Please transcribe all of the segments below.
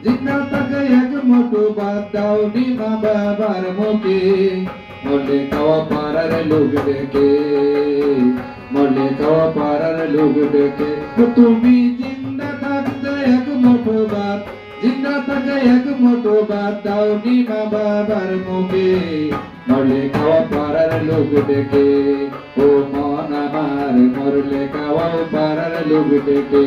জিন্দা থাকে এক মুঠো ভাত দাও নি মা বাবার মুখে, মরলে খাওয়া পাড়ার লোক ডেকে, মরলে খাওয়া পাড়ার লোক ডেকে। তুমি জিন্দা থাকতে এক মুঠো ভাত, জিন্দা থাকে এক মুঠো ভাত দাও নি মা বাবার মুখে, মরলে খাওয়া পাড়ার লোক ডেকে। ও মন আমার মরলে খাওয়া পাড়ার লোক ডেকে।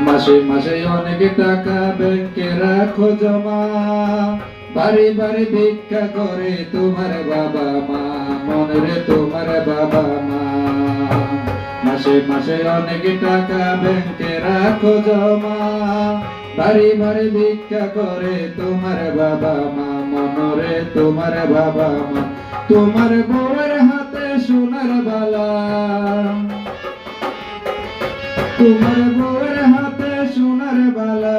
মাসে মাসে অনেক টাকা ব্যাংকে রাখো জমা, বাড়ি বাড়ি ভিক্ষা করে তোমার বাবা মা, মনে রে তোমার বাবা মা। মাসে মাসে অনেক টাকা ব্যাংকে রাখো জমা, বাড়ি বাড়ি ভিক্ষা করে তোমার বাবা মা, মনে রে তোমার বাবা মা। তোমার বউয়ের হাতে সোনার বালা, তোমার বউয়ের হাতে সোনার বালা,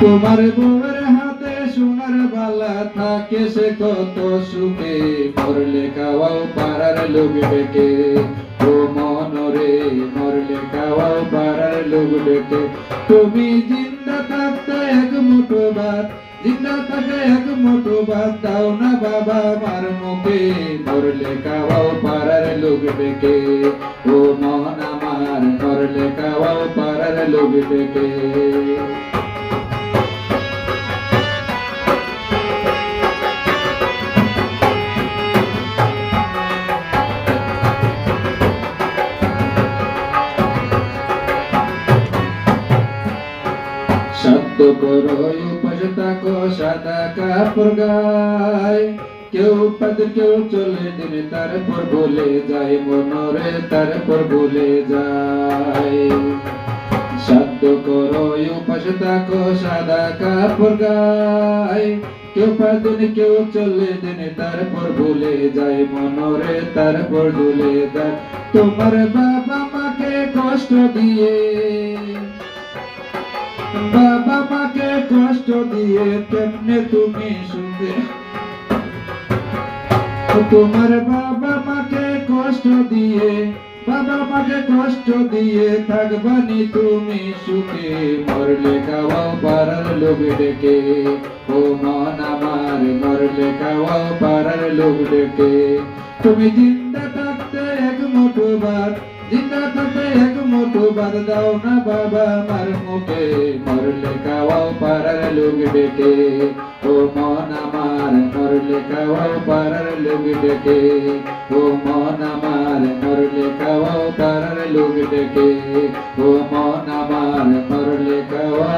তোমার বউয়ের হাতে সোনার বালা থাকে সে কত সুখে, মরলে খাওয়াও পাড়ার লোক ডেকে। ও মনরে মরলে খাওয়াও পাড়ার লোক ডেকে। তুমি জিন্দা থাকতে এক মুঠো ভাত, জিন্দা থাকে এক মুঠো ভাত দাও না বাবা মার মুখে, মরলে খাওয়াও পাড়ার লোক ডেকে। ও মন আমার মরলে খাওয়াও পাড়ার লোক ডেকে। শব্দ করো উপাস থাকো সাদা কাপড় গায়, কেউ পাদের কেউ চলে দিনে তারপর ভুলে যায়, মনরে তারপর ভুলে যায়। শব্দ করো উপাস থাকো সাদা কাপড় গায়, কেউ পাদিন কেউ চলে দিনে তারপর ভুলে যায়, মনরে তারপর ভুলে যায়। তোমার বাবা মাকে কষ্ট দিয়ে, বাবা মাকে কষ্ট দিয়ে কেমনে তুমি সুখে, তোমার বাবা মাকে কষ্ট দিয়ে, বাবা মাকে কষ্ট দিয়ে থাকবানি তুমি সুখে, মরলে খাওয়াও পাড়ার লোক ডেকে। ও মন আমার মরলে খাওয়াও পাড়ার লোক ডেকে। তুমি জিন্দা থাকতে এক মুঠো ভাত, জিন্দা থাকতে এক মুঠো ভাত দাও না বাবা মার মুখে, মরলে খাওয়াও পাড়ার লোক ডেকে। ও মন আমার মরলে খাওয়াও পাড়ার লোক ডেকে। ও মন আমার মরলে খাওয়াও পাড়ার লোক ডেকে। ও মন আমার মরলে খাওয়া